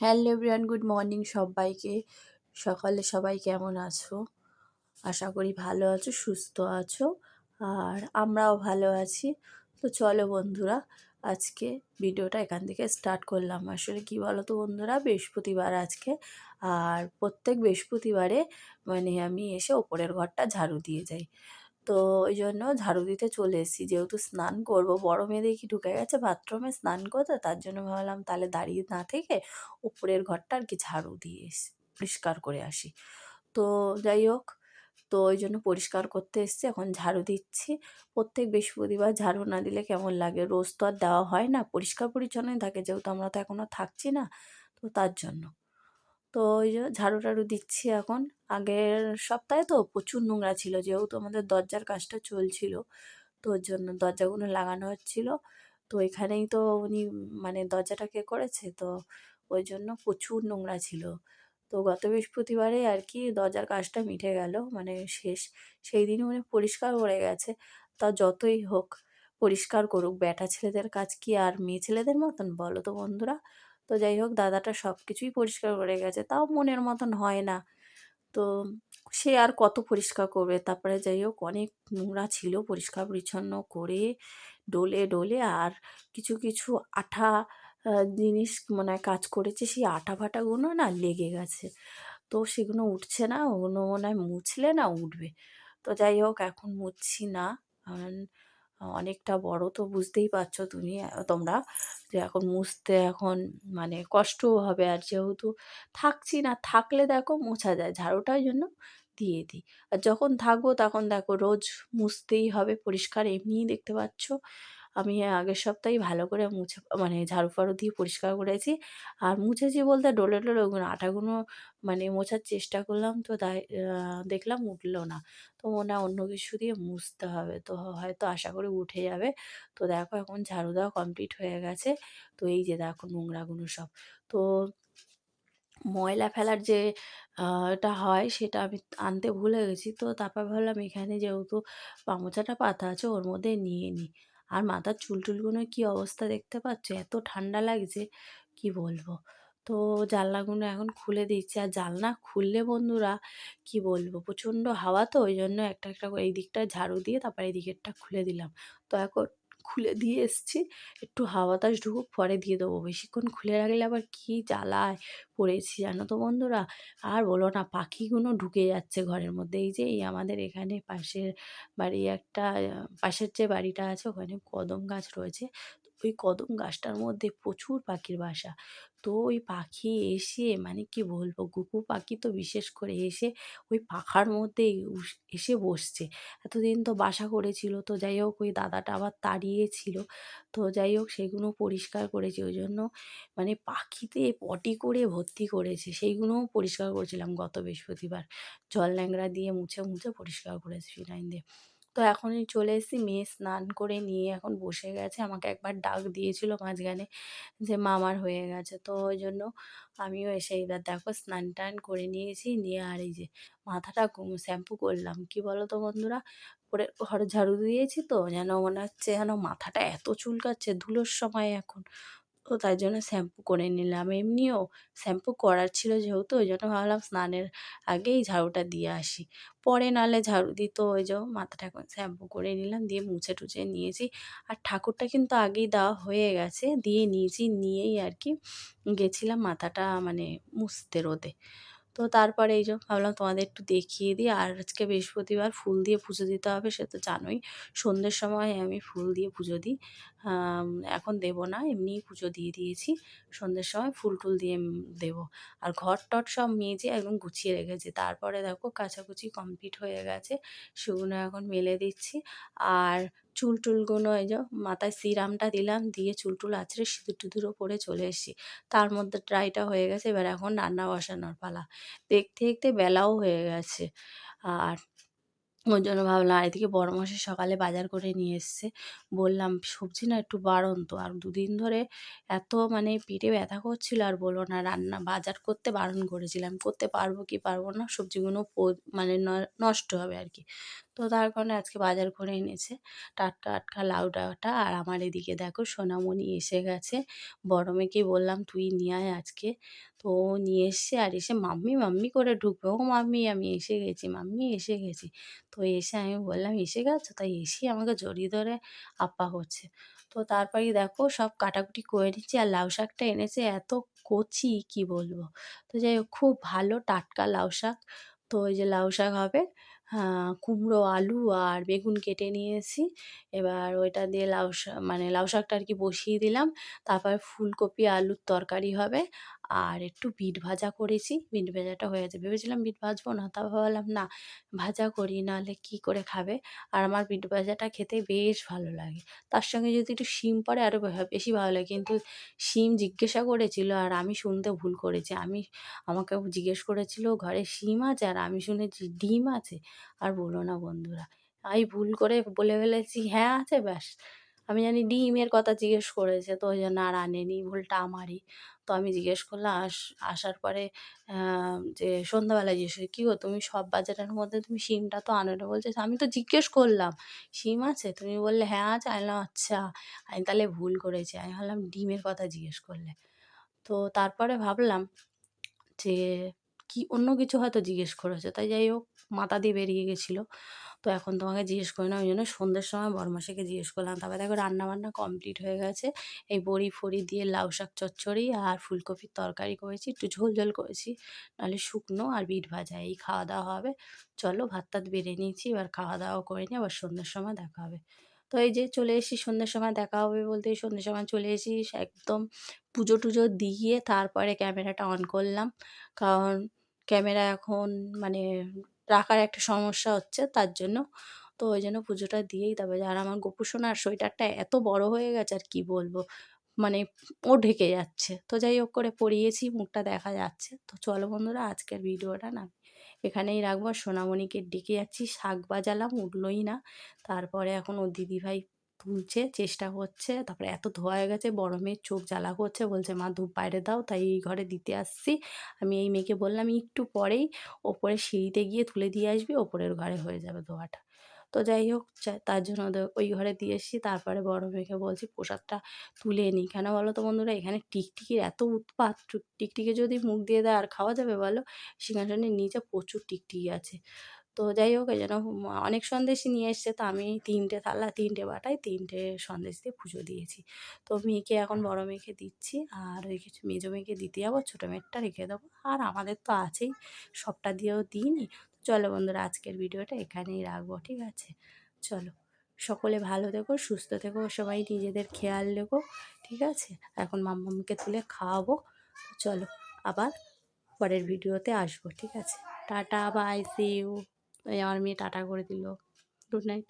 Hello everyone, good morning সবাইকে। সকালে সবাই কেমন আছো? আশা করি ভালো আছো, সুস্থ আছো। আর আমরাও ভালো আছি। তো চলো বন্ধুরা, আজকে ভিডিওটা এখান থেকে স্টার্ট করলাম। আসলে কি বলো তো বন্ধুরা, বৃহস্পতিবার আজকে। আর প্রত্যেক বৃহস্পতিবারে আমি এসে ওপরের ঘরটা ঝাড়ু দিয়ে যাই। তো ওই জন্য ঝাড়ু দিতে চলে এসেছি, যেহেতু স্নান করব। বড় মেয়ে দেখি ঢুকে গেছে বাথরুমে স্নান করতে, তার জন্য ভাবলাম তাহলে দাঁড়িয়ে না থেকে উপরের ঘরটা আর কি ঝাড়ু দিয়ে পরিষ্কার করে আসি। তো যাই হোক, তো ওই জন্য পরিষ্কার করতে এসেছি, এখন ঝাড়ু দিচ্ছি। প্রত্যেক বৃহস্পতিবার ঝাড়ু না দিলে কেমন লাগে, রোজ তো আর দেওয়া হয় না, পরিষ্কার পরিচ্ছন্নই থাকে, যেহেতু আমরা তো এখনও থাকছি না, তো তার জন্য। তো ওই যে ঝাড়ু টাড়ু দিচ্ছি এখন। আগের সপ্তাহে তো প্রচুর নোংরা ছিল, যেহেতু আমাদের দরজার কাজটা চলছিল, তো ওর জন্য দরজাগুলো লাগানো হচ্ছিল। তো এখানেই তো উনি দরজাটা কে করেছে, তো ওই জন্য প্রচুর নোংরা ছিল। তো গত বৃহস্পতিবারে আর কি দরজার কাজটা মিটে গেল, শেষ। সেই দিনই উনি পরিষ্কার করে গেছে। তা যতই হোক, পরিষ্কার করুক, ব্যাটা ছেলেদের কাজ কি আর মেয়ে ছেলেদের মতন বলো তো বন্ধুরা? তো যাই হোক, দাদাটা সব কিছুই পরিষ্কার করে গেছে, তাও মনের মতন হয় না। তো সে আর কত পরিষ্কার করবে? তারপরে যাই হোক, অনেক নোংরা ছিল, পরিষ্কার পরিচ্ছন্ন করে ডলে ডলে আর কিছু কিছু আঠা জিনিস কাজ করেছে, সেই আঠা ফাটাগুলো না লেগে গেছে। তো সেগুলো উঠছে না, ওগুলো মনে হয় মুছলে না উঠবে। তো যাই হোক, এখন মুছছি না। কারণ অনেকটা বড়, তো বুঝতেই পারছো তোমরা যে এখন মুছতে এখন কষ্টও হবে। আর যেহেতু থাকছি না, থাকলে দেখো মোছা যায়, ঝাড়ুটা ওই জন্য দিয়ে দিই। আর যখন থাকবো তখন দেখো রোজ মুছতেই হবে পরিষ্কার। এমনিই দেখতে পাচ্ছ আমি আগের সপ্তাহেই ভালো করে মুছে ঝাড়ু ফাড়ু দিয়ে পরিষ্কার করেছি। আর মুছেছি বলতে ডলে ডলে ওগুলো আঠাগুলো মোছার চেষ্টা করলাম, তো তাই দেখলাম উঠলো না। তো মনে হয় অন্য কিছু দিয়ে মুছতে হবে, তো হয়তো আশা করি উঠে যাবে। তো দেখো এখন ঝাড়ু দেওয়া কমপ্লিট হয়ে গেছে। তো এই যে দেখো নোংরাগুলো সব। তো ময়লা ফেলার যে এটা হয়, সেটা আমি আনতে ভুলে গেছি। তো তারপর ভাবলাম এখানে যেহেতু পামোচাটা পাতা আছে, ওর মধ্যে নিয়ে নিই। আর মাথার চুল টুলগুলোর কী অবস্থা দেখতে পাচ্ছ, এত ঠান্ডা লাগছে কি বলবো। তো জানলাগুলো এখন খুলে দিচ্ছি। আর জানলা খুললে বন্ধুরা কি বলবো, প্রচণ্ড হাওয়া, তো ওই জন্য একটা একটা করে এই দিকটা ঝাড়ু দিয়ে তারপর এই দিকেরটা খুলে দিলাম। তো এখন খুলে দিয়ে এসছি, একটু হাওয়া বাতাস ঢুকুক পরে দিয়ে দেবো। বেশিক্ষণ খুলে রাখলে আবার কি জ্বালায় পড়েছি জানো তো বন্ধুরা। আর বলো না, পাখিগুলো ঢুকে যাচ্ছে ঘরের মধ্যে। এই যে এই আমাদের এখানে পাশের বাড়ি একটা, পাশের যে বাড়িটা আছে ওখানে কদম গাছ রয়েছে। তো ওই কদম গাছটার মধ্যে প্রচুর পাখির বাসা। তো ওই পাখি এসে কি বলবো, ঘুঘু পাখি তো বিশেষ করে এসে ওই পাখার মধ্যে এসে বসছে। এতদিন তো বাসা করেছিল, তো যাই হোক ওই দাদাটা আবার তাড়িয়েছিল। তো যাই হোক সেগুলো পরিষ্কার করেছি, ওই জন্য পাখিতে পটি করে ভর্তি করেছে, সেইগুলোও পরিষ্কার করেছিলাম গত বৃহস্পতিবার। জল ন্যাংরা দিয়ে মুছে মুছে পরিষ্কার করেছি ফিনাইল দিয়ে। তো এখনই চলে এসেছি, মেয়ে স্নান করে নিয়ে এখন বসে গেছে। আমাকে একবার ডাক দিয়েছিল মাঝখানে যে মামার হয়ে গেছে, তো ওই জন্য আমিও এসে এবার দেখো স্নান টান করে নিয়েছি। নিয়ে আর এই যে মাথাটা শ্যাম্পু করলাম। কি বলো তো বন্ধুরা, করে ঘর ঝাড়ু দিয়েছি, তো যেন মনে হচ্ছে যেন মাথাটা এত চুলকাচ্ছে ধুলোর সময় এখন। তো তাই জন্য শ্যাম্পু করে নিলাম। এমনিও শ্যাম্পু করার ছিল যেহেতু, ওই জন্য ভাবলাম স্নানের আগেই ঝাড়ুটা দিয়ে আসি, পরে নাহলে ঝাড়ু দিত। ওই যে মাথাটা এখন শ্যাম্পু করে নিলাম, দিয়ে মুছে টুছে নিয়েছি। আর ঠাকুরটা কিন্তু আগেই দেওয়া হয়ে গেছে, দিয়ে নিয়েছি, নিয়েই আর কি গেছিলাম মাথাটা মুছতে রোদে। তো তারপরে এই যে ভাবলাম তোমাদের একটু দেখিয়ে দিই। আর আজকে বৃহস্পতিবার ফুল দিয়ে পুজো দিতে হবে, সে তো জানোই। সন্ধ্যের সময় আমি ফুল দিয়ে পুজো দিই। এখন দেবো না, এমনিই পুজো দিয়ে দিয়েছি। সন্ধ্যের সময় ফুল টুল দিয়ে দেবো। আর ঘর টর সব মেজে একদম গুছিয়ে রেখেছি। তারপরে দেখো কাচাকুচি কমপ্লিট হয়ে গেছে, সেগুলো এখন মেলে দিচ্ছি। আর চুল টুলগুলো এই যে মাথায় সিরামটা দিলাম, দিয়ে চুল টুল আঁচড়ে সিঁদুর টিঁদুরও পরে চলে এসেছি। তার মধ্যে ড্রাইটা হয়ে গেছে, এবার এখন রান্না বসানোর পালা। দেখতে দেখতে বেলাও হয়ে গেছে। আর ওই জন্য ভাবলাম, আর এদিকে বড়মশাই সকালে বাজার করে নিয়ে এসছে। বললাম সবজি না একটু বাড়ন্ত, আর দুদিন ধরে এত পেটে ব্যথা করছিল, আর বলো না, রান্না বাজার করতে বারণ করেছিলাম, করতে পারবো কি পারবো না, সবজিগুলো নষ্ট হবে আর কি। তো তার কারণে আজকে বাজার করে এনেছে টাটকা টাটকা লাউ ডাঁটা। আর আমার এদিকে দেখো সোনামণি এসে গেছে। বড় মেয়েকে বললাম তুই নিয়ে আয় আজকে। তো ও নিয়ে এসছে আর এসে মাম্মি, মাম্মি করে ঢুকবে। ও মাম্মি আমি এসে গেছি, মাম্মি এসে গেছি। তো এসে আমি বললাম এসে গেছো? তাই এসেই আমাকে জড়িয়ে ধরে আপ্পা করছে। তো তারপরেই দেখো সব কাটাকুটি করে নিচ্ছি আর লাউ শাকটা এনেছে এত কচি কি বলবো। তো যাই হোক খুব ভালো টাটকা লাউ শাক। তো ওই যে লাউ শাক হবে, কুমড়ো, আলু আর বেগুন কেটে নিয়েছি। এবার ওইটা দিয়ে মানে লাউ শাকটা আর কি বসিয়ে দিলাম। তারপর ফুলকপি আলুর তরকারি হবে আর একটু বিট ভাজা করেছি। বিট ভাজাটা হয়ে গেছে। ভেবেছিলাম বিট ভাজবো না, তারপর ভাবলাম না ভাজা করি নাহলে কী করে খাবে। আর আমার বিট ভাজাটা খেতে বেশ ভালো লাগে। তার সঙ্গে যদি একটু শিম পড়ে আরও বেশি ভালো লাগে। কিন্তু শিম জিজ্ঞাসা করেছিল আর আমি শুনতে ভুল করেছি। আমাকে জিজ্ঞেস করেছিল ঘরে শিম আছে আর আমি শুনেছি ডিম আছে। আর বলো না বন্ধুরা, আমি ভুল করে বলে ফেলেছি হ্যাঁ আছে ব্যাস। আমি জানি ডিমের কথা জিজ্ঞেস করেছে তো ওই জন্য আর আনেনি, ভুলটা আমারই। তো আমি জিজ্ঞেস করলাম আসার পরে যে সন্ধ্যাবেলায় জিজ্ঞেস করি, "কী গো তুমি সব বাজারের মধ্যে তুমি শিমটা তো আনোনি?" বলছে, "আমি তো জিজ্ঞেস করলাম শিম আছে? তুমি বললে হ্যাঁ আছে।" আমি বললাম, "আচ্ছা, আমি তাহলে ভুল করেছি।" আমি ভাবলাম ডিমের কথা জিজ্ঞেস করলে। তো তারপরে ভাবলাম যে অন্য কিছু হয়তো জিজ্ঞেস করেছে। তাই যাই হোক মাথা দিয়ে বেরিয়ে গেছিলো। তো এখন তোমাকে জিজ্ঞেস করি না, ওই জন্য সন্ধ্যের সময় বড়মাসিকে জিজ্ঞেস করলাম। তারপরে দেখো রান্নাবান্না কমপ্লিট হয়ে গেছে। এই বড়ি ফড়ি দিয়ে লাউ শাক চচ্চড়ি আর ফুলকপির তরকারি করেছি, একটু ঝোল ঝোল করেছি, নাহলে শুকনো আর বিট ভাজা এই খাওয়া দাওয়া হবে। চলো ভাত টাত বেড়ে নিয়েছি, এবার খাওয়া দাওয়া করে নিই, আবার সন্ধ্যের সময় দেখা হবে। তো এই যে চলে এসেছি, সন্ধ্যের সময় দেখা হবে বলতে এই সন্ধ্যের সময় চলে এসেছি একদম পুজো টুজো দিয়ে তারপরে ক্যামেরাটা অন করলাম। কারণ ক্যামেরা এখন মানে রাখার একটা সমস্যা হচ্ছে তার জন্য। তো ওই জন্য পুজোটা দিয়েই তারপরে আর আমার গোপু সোনার সোয়েটারটা এত বড় হয়ে গেছে আর কি বলবো। মানে ও ঢেকে যাচ্ছে। তো যাই হোক করে পরিয়েছি, মুখটা দেখা যাচ্ছে। তো চলো বন্ধুরা আজকের ভিডিওটা না এখানেই রাখবো। আর সোনামণিকে ডেকে যাচ্ছি, শাক বাজালাম উঠলোই না। তারপরে এখন ওর দিদিভাই তুলছে, চেষ্টা করছে। তারপরে এত ধোয়া হয়ে গেছে, বড় মেয়ের চোখ জ্বালা করছে, বলছে মা ধূপ বাইরে দাও, তাই এই ঘরে দিতে আসছি। আমি এই মেয়েকে বললাম একটু পরেই ওপরে সিঁড়িতে গিয়ে তুলে দিয়ে আসবি, ওপরের ঘরে হয়ে যাবে ধোয়াটা। তো যাই হোক তার জন্য ওই ঘরে দিয়ে এসেছি। তারপরে বড় মেয়েকে বলছি প্রসাদটা তুলে নিই। কেন বলো তো বন্ধুরা, এখানে টিকটিকির এত উৎপাত, টিকটিকি যদি মুখ দিয়ে দেয় আর খাওয়া যাবে বলো? সিংহাসনের নিচে প্রচুর টিকটিকি আছে। তো যাই হোক এই জন্য অনেক সন্দেশই নিয়ে এসছে। তো আমি ৩ টে থালা ৩ টে বাটায় ৩ টে সন্দেশ দিয়ে পুজো দিয়েছি। তো মেয়েকে এখন বড় মেয়েকে দিচ্ছি আর ওই কিছু মেজো মেয়েকে দিতে যাবো, ছোটো মেয়েরটা রেখে দেবো। আর আমাদের তো আছেই, সবটা দিয়েও দিইনি। চলো বন্ধুরা আজকের ভিডিওটা এখানেই রাখবো, ঠিক আছে? চলো সকলে ভালো থেকো, সুস্থ থেকো, সবাই নিজেদের খেয়াল রেখো, ঠিক আছে? এখন মাম্মামকে তুলে খাওয়াবো। চলো আবার পরের ভিডিওতে আসবো, ঠিক আছে? Tata bye see you. এই আমার মেয়ে টাটা করে দিল। Good night.